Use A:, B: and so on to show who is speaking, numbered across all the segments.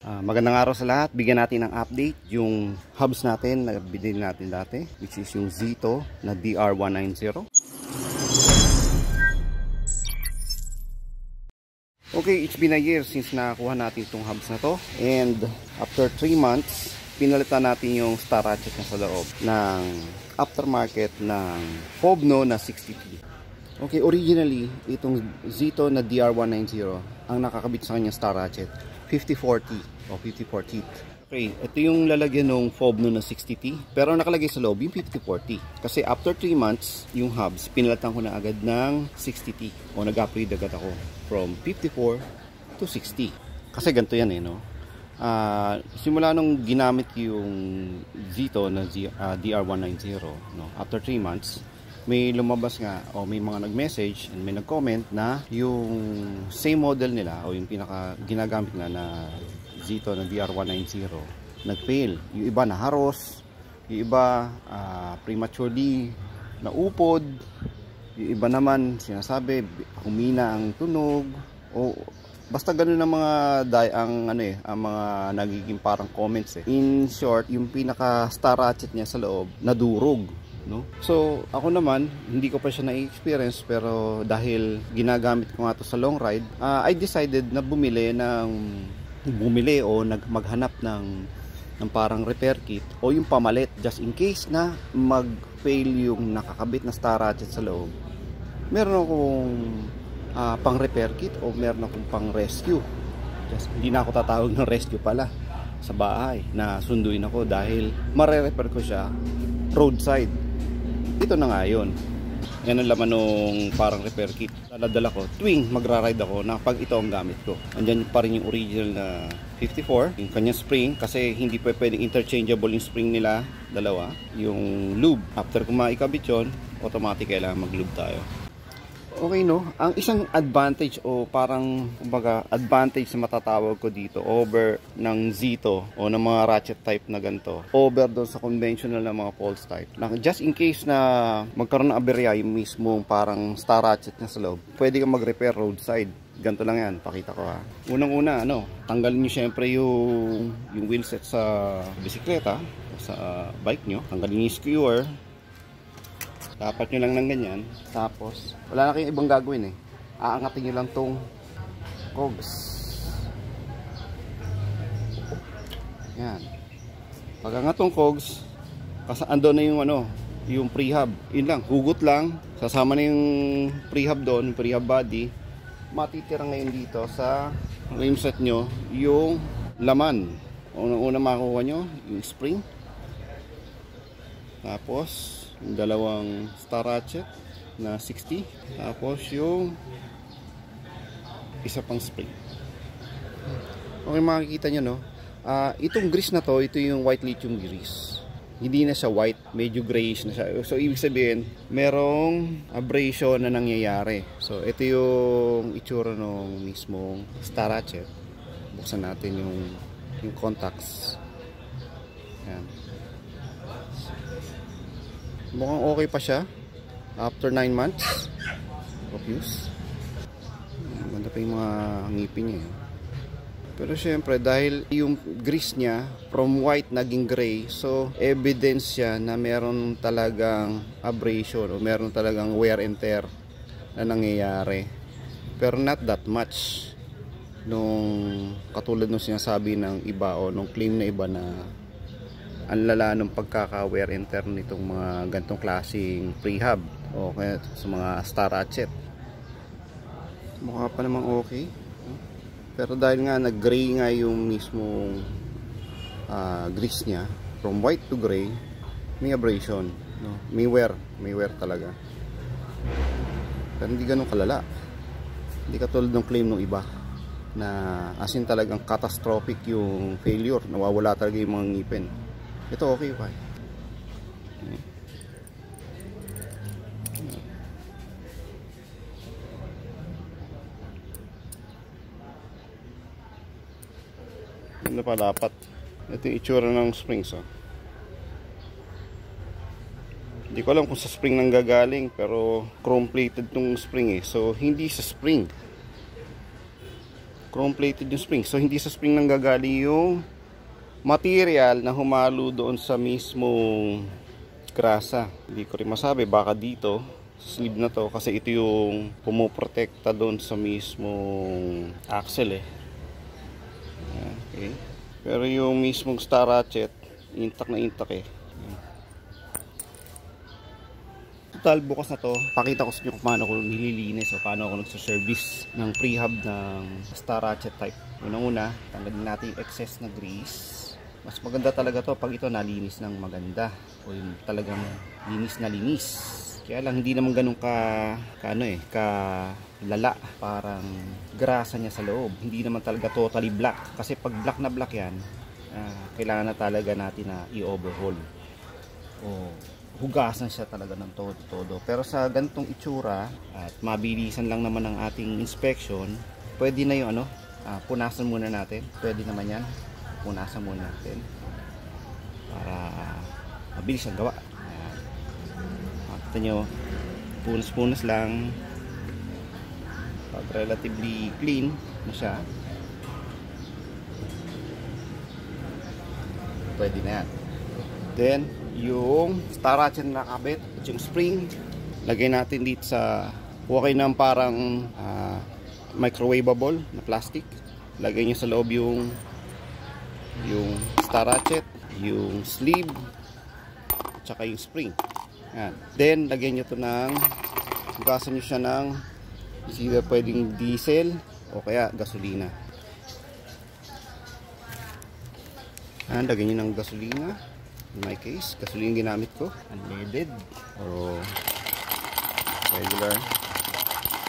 A: Magandang araw sa lahat. Bigyan natin ng update yung hubs natin na binili natin dati, which is yung Zito na DR190. Okay, it's been a year since nakakuha natin itong hubs na to, and after 3 months pinalitan natin yung star ratchet na sa loob ng aftermarket ng Hobno na 60T. Okay, originally itong Zito na DR190 ang nakakabit sa kanya star ratchet 5040 o 54 teeth. Okay, ito yung lalagyan ng Hobno na 60T, pero nakalagay sa loob yung 54T. Kasi after 3 months, yung hubs, pinalatan ko na agad ng 60T. O nag-upgrade agad ako from 54 to 60. Kasi ganito yan no? Simula nung ginamit yung Zito na DR190, no? After 3 months, may lumabas nga o may mga nag-message and may nag-comment na yung same model nila o yung pinaka ginagamit na Zito na DR190 nag-fail. Yung iba naharos, yung iba prematurely naupod, yung iba naman sinasabi humina ang tunog, o basta ganun ang mga ang mga nagiging parang comments eh. In short, yung pinaka star ratchet niya sa loob nadurog, no? So ako naman hindi ko pa siya na-experience, pero dahil ginagamit ko nga to sa long ride, I decided na bumili o maghanap ng parang repair kit o yung pamalit, just in case na mag-fail yung nakakabit na star ratchet sa loob. Meron akong pang repair kit o meron akong pang rescue. Just, hindi na ako tatawag ng rescue pala sa bahay, na sunduin ako dahil mare-repair ko siya roadside. Ito na nga yun. Yan ang laman nung parang repair kit. Daladala ko tuwing magra-ride ako na pag ito ang gamit ko. Andyan pa rin yung original na 54, yung kanyang spring, kasi hindi pa pwedeng interchangeable yung spring nila, dalawa. Yung lube, after kung maikabit yun, automatic kailangan mag-lube tayo. Okay, no? Ang isang advantage o parang kumbaga advantage na matatawag ko dito over ng Zito o ng mga ratchet type na ganito, over doon sa conventional na mga pulse type, na just in case na magkaroon ng aberya yung mismong parang star ratchet niya sa loob, pwede kang mag-repair roadside. Ganito lang yan, pakita ko ha. Unang-una, tanggalin nyo syempre yung wheel set sa bisikleta, sa bike nyo. Tanggalin yung skewer. Dapat nyo lang ng ganyan. Tapos, wala na kayong ibang gagawin eh. Aangatin nyo lang tong cogs. Yan. Pag angat tong cogs, ando na yung yung prehab. Yun lang, hugot lang. Sasama na yung prehab doon, yung prehab body. Matitira ngayon dito sa rim set nyo yung laman. Unang-una makuha nyo yung spring. Tapos yung dalawang star ratchet na 60, tapos yung isa pang spring. Okay, makikita nyo itong grease na to, ito yung white lithium grease. Hindi na siya white, medyo grayish na siya. So ibig sabihin merong abrasion na nangyayari. So ito yung itsura ng mismong star ratchet. Buksan natin yung contacts. Yan. Mukhang okay pa siya after 9 months of use. Maganda pa yung mga ngipin niya. Pero syempre dahil yung grease niya from white naging gray, so evidence siya na meron talagang abrasion o meron talagang wear and tear na nangyayari. Pero not that much nung katulad nung sinasabi ng iba o nung claim na iba na ang lala ng pagkaka-wear and tear nitong mga gantong klaseng prehab o kaya sa mga star ratchet. Mukha pa namang okay, pero dahil nga nag-gray nga yung mismong grease niya from white to gray, may abrasion, may wear talaga, pero hindi ganun kalala. Hindi katulad ng claim ng iba na as in talagang catastrophic yung failure, nawawala talaga yung mga ngipin. Ito okay pa. Ano pa dapat? Ito yung itsura ng springs. Hindi ko alam kung sa spring nang gagaling, pero chrome plated tong spring eh. So hindi sa spring. chrome plated yung spring. So hindi sa spring nanggagaling yung material na humalo doon sa mismong grasa. Hindi ko rin masabi, baka dito sa sleeve na to, kasi ito yung pumoprotekta doon sa mismong axle eh. Okay. Pero yung mismong star ratchet intact na intact eh. Total, bukas na to, pakita ko sa inyo kung paano ko nililinis o paano ako nagsaservice ng pre-hub ng star ratchet type. Unang-una, tanggalin natin yung excess na grease. Mas maganda talaga to pag ito nalinis ng maganda o yung talagang linis na linis. Kaya lang hindi naman ganun ka lala, parang grasa niya sa loob. Hindi naman talaga totally black, kasi pag black na black yan, kailangan na talaga natin na i-overhaul o hugasan siya talaga ng todo. Pero sa ganitong itsura at mabilisan lang naman ang ating inspection, pwede na yung punasan muna natin. Pwede naman yan, punasan muna natin para mabilis ang gawa. Makita nyo, punas lang, pag relatively clean na siya, pwede na yan. Then yung star ratchet na nakabit at yung spring, lagay natin dito sa okay ng parang microwavable na plastic. Lagay nyo sa loob yung star ratchet, yung sleeve at saka yung spring. Yan. Then lagyan nyo to ng, hugasan nyo siya ng either pwedeng diesel o kaya gasolina. Yan, lagyan nyo ng gasolina. In my case, gasolina yung ginamit ko, unleaded o regular,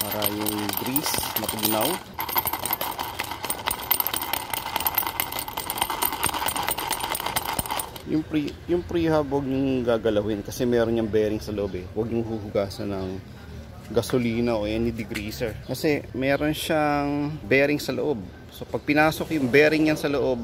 A: para yung grease matugnaw. Yung pre-hub huwag nyung gagalawin kasi meron yung bearing sa loob eh. Huwag yung huhugasan ng gasolina o any degreaser kasi meron siyang bearing sa loob. So pag pinasok yung bearing yan sa loob,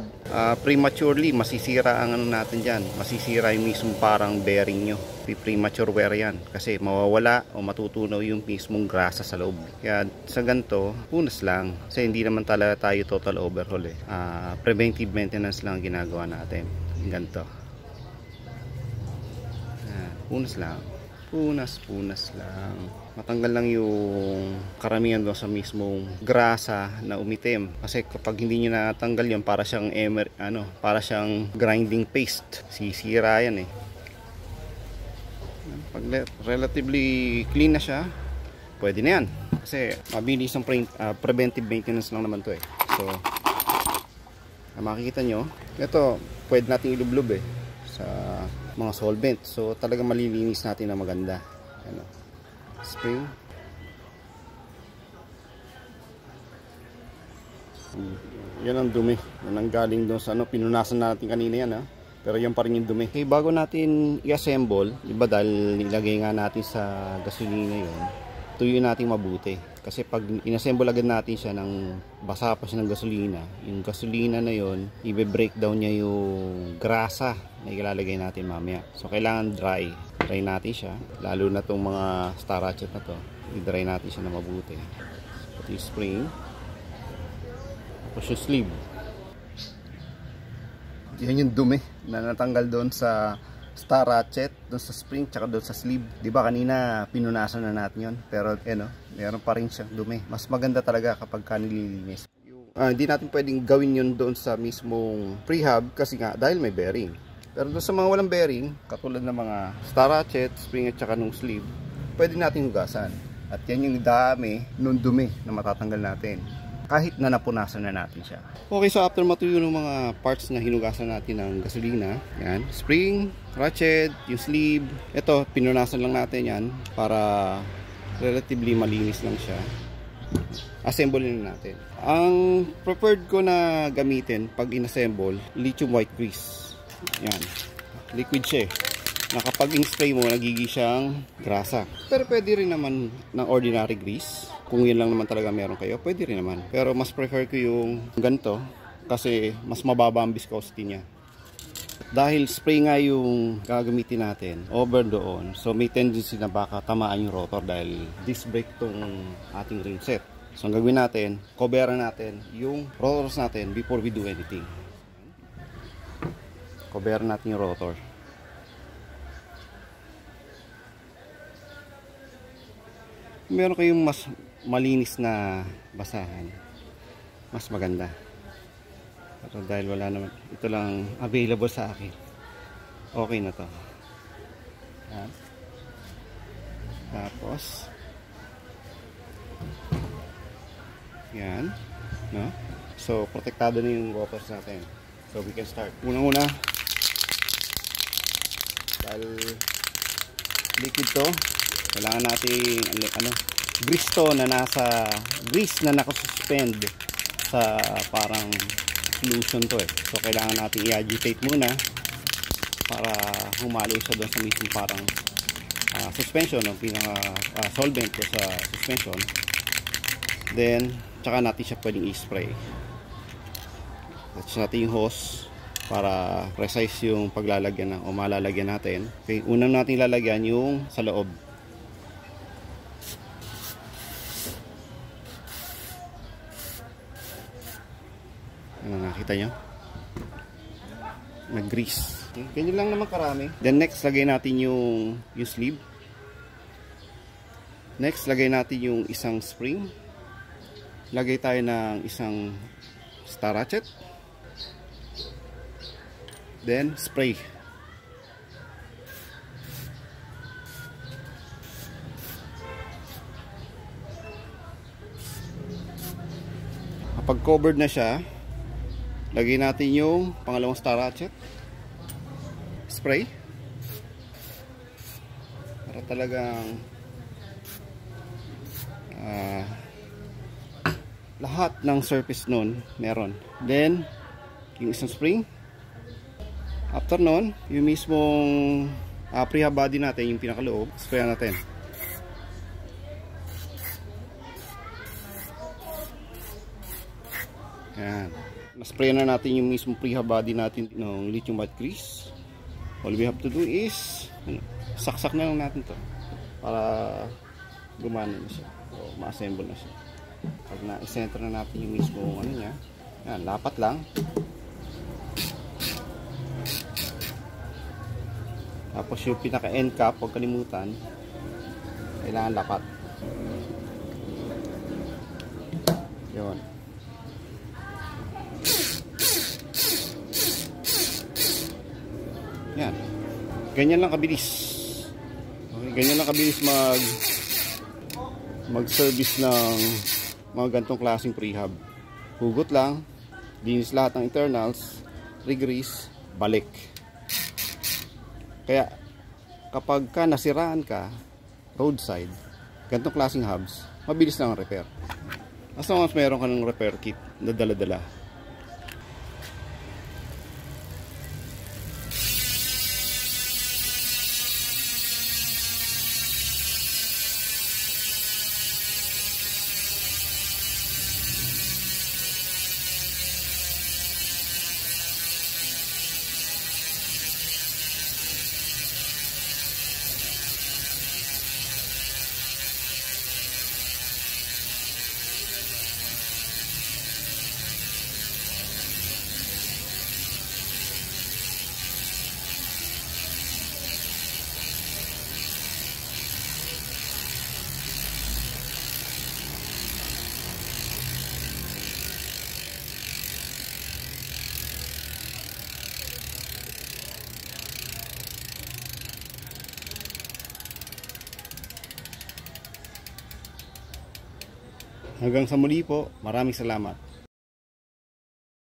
A: prematurely masisira ang natin dyan. Masisira yung mismong parang bearing nyo. Premature wear yan kasi mawawala o matutunaw yung mismong grasa sa loob. Kaya sa ganito, punas lang kasi hindi naman talaga tayo total overhaul eh. Preventive maintenance lang ang ginagawa natin. Ganito, punas lang, punas lang, matanggal lang yung karamihan doon sa mismong grasa na umitim. Kasi kapag hindi nyo natanggal yun, para siyang para siyang grinding paste, sisira yan eh. Pag relatively clean na siya, pwede na yan kasi mabilis ang preventive maintenance lang naman to eh. So makikita nyo, ito pwede natin ilublob eh sa mga solvent. So talagang malilinis natin na maganda. Spring. Yan ang dumi. Yan ang galing doon sa pinunasan natin kanina yan Pero yan pa rin yung dumi. Okay, bago natin i-assemble, diba dahil nilagay nga natin sa gasolina yun, tuyuin natin mabuti. Kasi pag inassemble agad natin siya ng basa pa siya ng gasolina, yung gasolina na yon, i-breakdown niya yung grasa na ilalagay natin mamaya. So kailangan dry natin siya, lalo na tong mga star ratchet na to, i-dry natin siya na mabuti. Pati yung spring, tapos yung sleeve. Yan yung dumi na natanggal doon sa star ratchet, doon sa spring, tsaka doon sa sleeve. Diba kanina pinunasan na natin yun, pero meron pa rin siyang dumi. Mas maganda talaga kapag nililinis. Hindi natin pwedeng gawin yun doon sa mismong pre-hub kasi nga dahil may bearing. Pero doon sa mga walang bearing, katulad ng mga star ratchet, spring at tsaka nung sleeve, pwede natin hugasan. At yan yung dami nung dumi na matatanggal natin kahit na napunasan na natin siya. Okay, so after matuyo ng mga parts na hinugasan natin ng gasolina, yan, spring, ratchet, yung sleeve, ito, pinunasan lang natin yan para relatively malinis lang siya. Assemble na natin. Ang preferred ko na gamitin pag inassemble, lithium white grease. Yan, liquid siya eh, na kapag in-spray mo, nagiging siyang grasa. Pero pwede rin naman ng ordinary grease. Kung yun lang naman talaga meron kayo, pwede rin naman. Pero mas prefer ko yung ganito kasi mas mababa ang viscosity niya. Dahil spray nga yung gagamitin natin over doon, so may tendency na baka tamaan yung rotor dahil disc brake tong ating ring set. So ang gagawin natin, coveran natin yung rotors natin before we do anything. Coveran natin yung rotor. Meron kayong mas malinis na basahan, mas maganda. Pero dahil wala naman, ito lang available sa akin, okay na to. Yan. Tapos yan, no? So protektado na yung rotors natin. So we can start. Unang-una, dahil liquid to, kailangan natin grease to na nakasuspend sa parang solution to eh. So kailangan natin i-agitate muna para humalo siya doon sa mismo parang suspension, no? Pinaka solvent ko sa suspension. Then tsaka natin siya pwedeng i-spray. Touch natin yung hose para precise yung paglalagyan o malalagyan natin. Okay, unang natin lalagyan yung sa loob. Ano, nakita nyo? Nag-grease. Okay, ganyan lang naman karami. Then next, lagay natin yung sleeve. Next, lagay natin yung isang spring. Lagay tayo ng isang star ratchet. Then spray. Kapag covered na siya, lagay natin yung pangalawang star ratchet. Spray. Para talagang lahat ng surface nun meron. Then yung isang spring. After nun, yung mismong prehab body natin, yung pinakaloob, spray natin. Yan. Na-spray na natin yung mismong prehab body natin ng lithium white grease. All we have to do is saksak na lang natin to para gumana na siya o ma-assemble na siya. Pag na-center na natin yung mismong ano niya, yan, lapat lang. Tapos yung pinaka end cap, huwag kalimutan, kailangan lapat. Yun. Yan. Ganyan lang kabilis. Okay, ganyan lang kabilis mag-service ng mga gantong klaseng prehab. Hugot lang, linis lahat ng internals, re-grease, balik. Kaya kapag nasiraan ka roadside, ganitong klaseng hubs, mabilis lang ang repair. As long as meron ka ng repair kit na dala-dala. Hanggang sa muli po, maraming salamat.